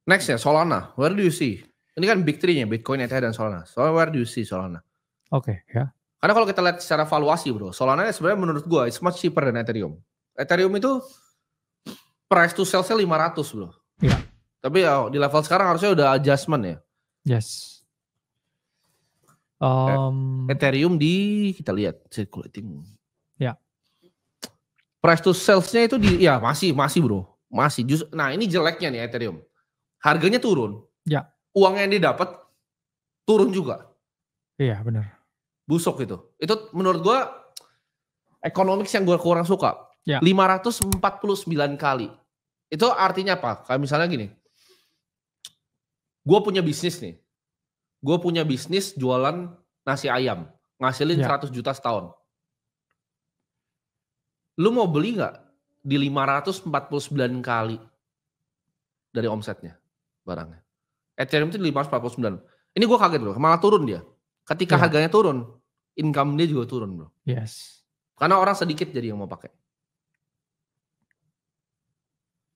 Next ya, Solana. Where do you see? Ini kan big three-nya, Bitcoin, ETH, dan Solana. So where do you see Solana? Oke, ya. Karena kalau kita lihat secara valuasi bro, Solana sebenarnya menurut gua it's much cheaper than Ethereum. Ethereum itu price to sell-nya 500 bro. Iya. Tapi ya di level sekarang harusnya udah adjustment ya. Yes. Ethereum kita lihat circulating. Ya. Price to sales-nya itu ya masih bro. Masih. Nah ini jeleknya nih Ethereum. Harganya turun. Ya. Uang yang didapat turun juga. Iya benar. Busuk itu. Itu menurut gua economics yang gua kurang suka. Ya. 549 kali. Itu artinya apa? Kayak misalnya gini. Gua punya bisnis nih. Gue punya bisnis jualan nasi ayam. Ngasilin 100 juta setahun. Lu mau beli gak di 549 kali dari omsetnya barangnya? Ethereum itu 549. Ini gue kaget bro, malah turun dia. Ketika harganya turun, income dia juga turun bro. Yes. Karena orang sedikit jadi yang mau pakai.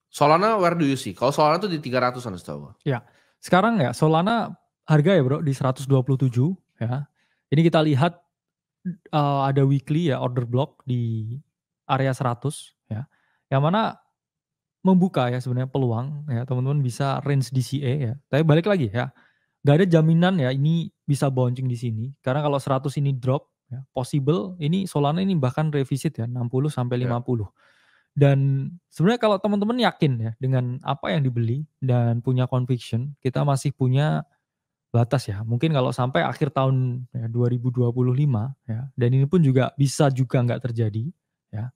Solana where do you see? Kalau Solana tuh di 300-an setahu gue. Ya, sekarang ya Solana harga ya bro di 127 ya. Ini kita lihat ada weekly ya order block di area 100 ya. Yang mana membuka ya sebenarnya peluang ya teman-teman bisa range DCA ya. Tapi balik lagi ya. Gak ada jaminan ya ini bisa bouncing di sini. Karena kalau 100 ini drop ya, possible ini Solana ini bahkan revisit ya 60 sampai 50. Dan sebenarnya kalau teman-teman yakin ya dengan apa yang dibeli dan punya conviction, kita masih punya batas ya. Mungkin kalau sampai akhir tahun ya, 2025 ya, dan ini pun juga bisa juga nggak terjadi ya.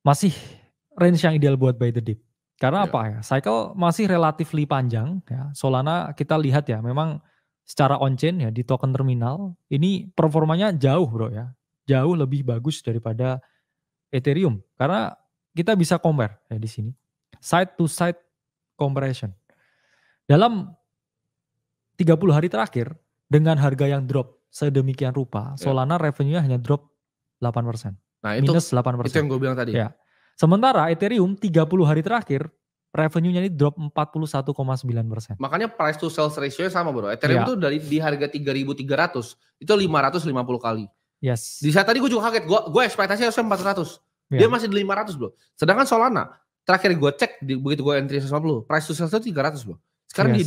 Masih range yang ideal buat buy the dip. Karena apa ya? Cycle masih relatively panjang ya. Solana kita lihat ya, memang secara on-chain ya di token terminal ini performanya jauh bro ya. Jauh lebih bagus daripada Ethereum. Karena kita bisa compare ya di sini. Side to side comparison. Dalam 30 hari terakhir dengan harga yang drop sedemikian rupa, Solana revenue-nya hanya drop 8%. Nah, minus 8%. Itu yang gue bilang tadi. Ya. Sementara Ethereum 30 hari terakhir revenue-nya ini drop 41,9%. Makanya price to sales ratio-nya sama bro. Ethereum itu dari di harga 3.300 itu 550 kali. Yes. Di saat tadi gue juga kaget. Gue ekspektasi harusnya 400. Dia masih di 500 bro. Sedangkan Solana terakhir gue cek begitu gue entry 150, price to sales itu 300 bro. Sekarang di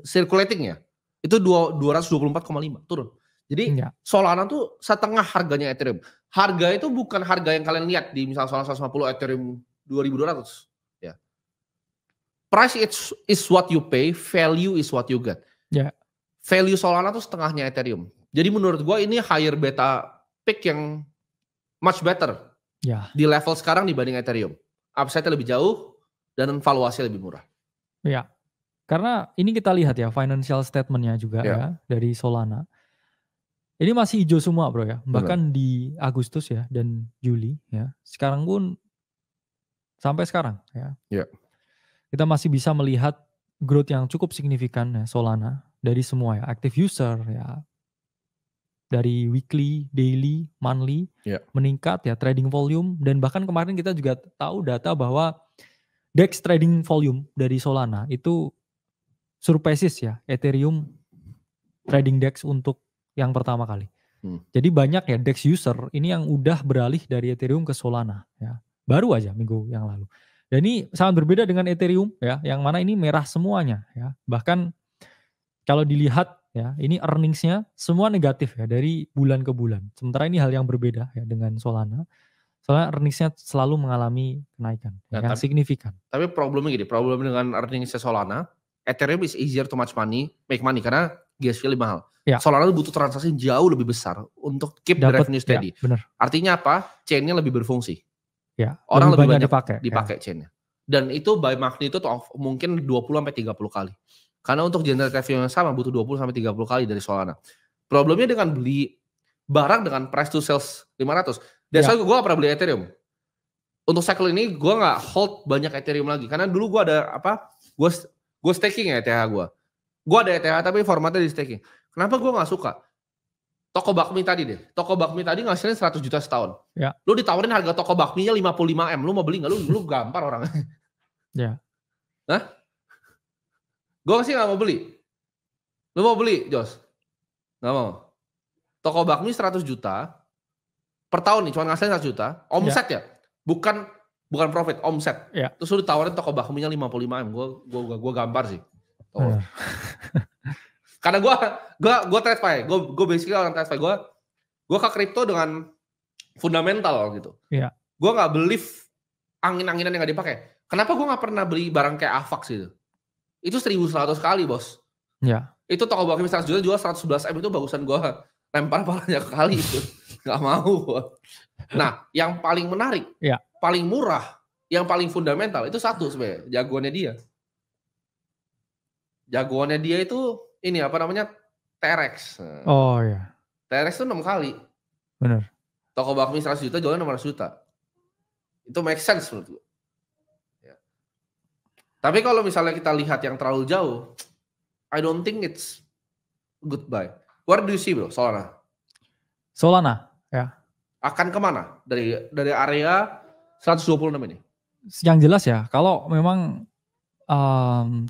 circulating-nya itu 224,5 turun. Jadi Solana tuh setengah harganya Ethereum. Harga itu bukan harga yang kalian lihat di misal Solana 150, Ethereum 2200 ya. Price is what you pay, value is what you get. Value Solana tuh setengahnya Ethereum. Jadi menurut gua ini higher beta pick yang much better. Di level sekarang dibanding Ethereum. Upside-nya lebih jauh dan valuasi lebih murah. Ya. Karena ini kita lihat ya financial statement-nya juga ya dari Solana. Ini masih hijau semua bro ya. Bahkan di Agustus ya dan Juli ya. Sekarang pun sampai sekarang ya. Kita masih bisa melihat growth yang cukup signifikan ya Solana. Dari semua ya. Active user ya. Dari weekly, daily, monthly. Meningkat ya trading volume. Dan bahkan kemarin kita juga tahu data bahwa DEX trading volume dari Solana itu surpasses ya Ethereum trading DEX untuk yang pertama kali. Jadi banyak ya DEX user ini yang udah beralih dari Ethereum ke Solana ya. Baru aja minggu yang lalu. Dan ini sangat berbeda dengan Ethereum ya, yang mana ini merah semuanya ya. Bahkan kalau dilihat ya, ini earnings-nya semua negatif ya dari bulan ke bulan. Sementara ini hal yang berbeda ya dengan Solana. Soalnya earnings-nya selalu mengalami kenaikan yang signifikan. Tapi problem dengan earnings-nya Solana, Ethereum is easier to make money karena gas fee lebih mahal. Solana butuh transaksi jauh lebih besar untuk keep the revenue steady. Artinya apa? Chain-nya lebih berfungsi. Orang lebih banyak dipakai chain-nya. Dan itu by magnitude of mungkin 20-30 kali. Karena untuk generate revenue yang sama butuh 20-30 kali dari Solana. Problemnya dengan beli barang dengan price to sales 500. Dan soalnya gue gak pernah beli Ethereum. Untuk cycle ini gue gak hold banyak Ethereum lagi. Karena dulu gue ada gue staking ya ETH gue. Gue ada ETH tapi formatnya di staking. Kenapa gue gak suka? Toko bakmi tadi deh. Toko bakmi tadi ngasilin 100 juta setahun. Lu ditawarin harga toko bakminya 55M. Lu mau beli gak? Lu gampar orangnya. Hah? Gue sih gak mau beli. Lu mau beli, Jos? Gak mau. Toko bakmi 100 juta per tahun nih, cuma ngasilin 100 juta. Omset ya? Bukan profit, omset. Terus lu ditawarin toko bakminya 55M. Gue gambar sih. Karena gue TradFi. Gue basically orang TradFi. Gue ke kripto dengan fundamental gitu. Gue gak believe angin-anginan yang gak dipakai. Kenapa gue gak pernah beli barang kayak Avax gitu? Itu 1.100 kali, bos. Itu toko bakmi 100 juta jual 111M, itu bagusan gue lempar palanya ke kali itu. Gak mau. Nah, yang paling menarik, paling murah, yang paling fundamental itu satu sebenarnya, jagoannya dia. Jagoannya dia itu ini apa namanya? TRX. Oh iya. TRX itu 6 kali. Benar. Toko bakmi 100 juta jualnya 600 juta. Itu make sense menurut gue. Tapi kalau misalnya kita lihat yang terlalu jauh, I don't think it's good buy. Where do you see bro, Solana? Solana, ya. Akan kemana? Dari area 126 ini? Yang jelas ya, kalau memang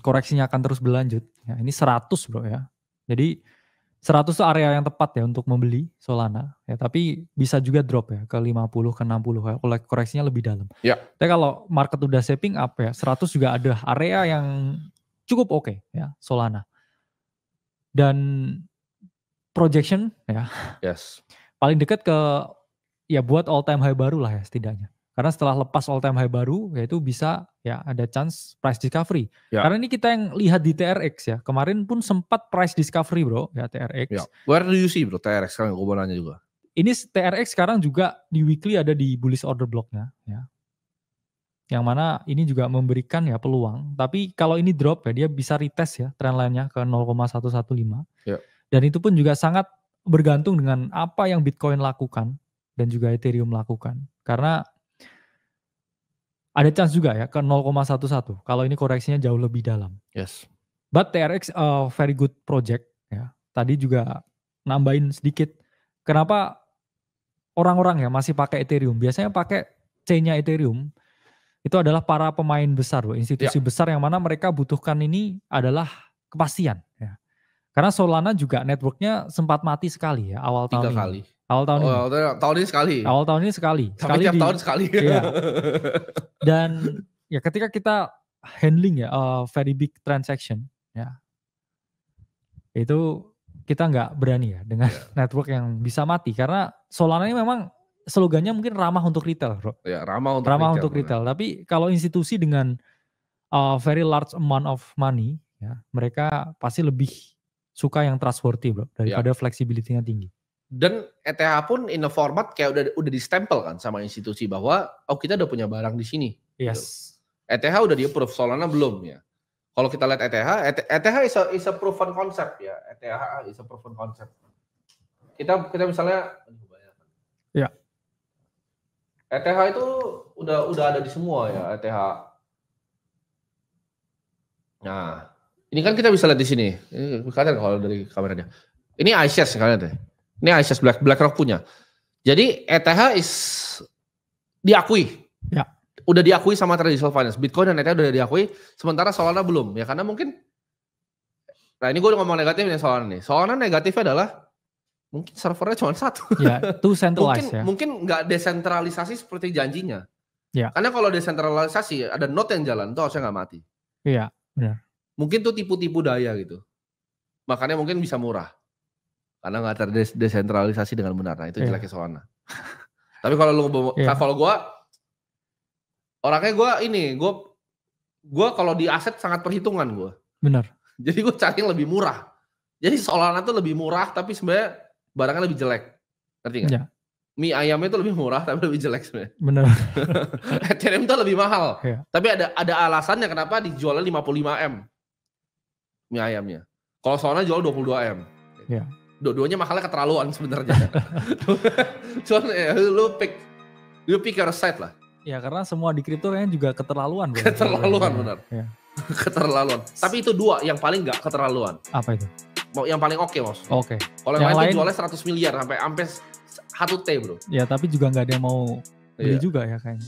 koreksinya akan terus berlanjut, ya, ini 100 bro ya. Jadi 100 itu area yang tepat ya untuk membeli Solana, ya, tapi bisa juga drop ya ke 50 ke 60 ya, koreksinya lebih dalam. Tapi kalau market udah shaping up ya, 100 juga ada area yang cukup oke ya Solana. Dan projection ya, paling dekat ke ya buat all time high baru lah ya setidaknya. Karena setelah lepas all time high baru, yaitu bisa ya ada chance price discovery. Karena ini kita yang lihat di TRX ya. Kemarin pun sempat price discovery bro, ya TRX. Where do you see bro TRX sekarang? Gue mau nanya juga. Ini TRX sekarang juga di weekly ada di bullish order blocknya. Ya. Yang mana ini juga memberikan ya peluang. Tapi kalau ini drop ya, dia bisa retest ya trendline-nya ke 0,115. Dan itu pun juga sangat bergantung dengan apa yang Bitcoin lakukan dan juga Ethereum lakukan. Karena ada chance juga ya ke 0,11 kalau ini koreksinya jauh lebih dalam. But TRX very good project ya. Tadi juga nambahin sedikit. Kenapa orang-orang ya masih pakai Ethereum? Biasanya pakai chain-nya Ethereum itu adalah para pemain besar, institusi besar yang mana mereka butuhkan ini adalah kepastian ya. Karena Solana juga networknya sempat mati sekali ya awal tahun 3 kali. Ini. Awal tahun ini. Tahun ini sekali. Awal tahun ini sekali. Tapi tiap tahun sekali. Iya. Dan ya ketika kita handling ya very big transaction ya, itu kita nggak berani ya dengan network yang bisa mati. Karena Solana ini memang slogannya mungkin ramah untuk retail bro. Ya, ramah untuk retail. Tapi kalau institusi dengan very large amount of money ya, mereka pasti lebih suka yang trustworthy bro daripada flexibility-nya tinggi. Dan ETH pun in a format kayak udah di-stempel kan sama institusi bahwa kita udah punya barang di sini. Gitu. ETH udah di-approve, Solana belum ya. Kalau kita lihat ETH is a proven concept ya. ETH is a proven concept. Kita misalnya ETH itu udah ada di semua ya ETH. Nah, ini kan kita bisa lihat di sini. Ini kelihatan kalau dari kameranya. Ini iShares kalian deh. Ini iShares BlackRock punya. Jadi ETH is diakui. Udah diakui sama traditional finance. Bitcoin dan ETH udah diakui, sementara Solana belum. Ya karena mungkin, nah ini gue udah ngomong negatifnya Solana nih. Solana negatifnya adalah mungkin servernya cuma satu. Ya, too centralized mungkin nggak desentralisasi seperti janjinya. Ya. Karena kalau desentralisasi ada node yang jalan itu harusnya nggak mati. Iya, benar. Mungkin tuh tipu-tipu daya gitu. Makanya mungkin bisa murah. Karena nggak terdesentralisasi dengan benar. Nah itu jeleknya Solana. Tapi kalau kalau gue orangnya gue kalau di aset sangat perhitungan gue. Benar. Jadi gue cari yang lebih murah. Jadi Solana tuh lebih murah tapi sebenarnya barangnya lebih jelek. Ngerti nggak? Ya. Mie ayamnya itu lebih murah tapi lebih jelek sebenarnya. Benar. Ethereum itu lebih mahal. Ya. Tapi ada alasannya kenapa dijualnya 55M. Mie ayamnya. Kalau Solana jual 22M. Ya. Dua-duanya mahalnya keterlaluan sebenarnya. Cuman lu pick your side lah. Ya karena semua di kripto kayaknya juga keterlaluan. Keterlaluan benar. Ya. Keterlaluan. Tapi itu dua yang paling nggak keterlaluan. Apa itu? Yang paling oke Mas. Oke. Kalau yang lain jualnya 100 miliar sampai 1T bro. Ya tapi juga nggak ada yang mau beli juga ya kayaknya.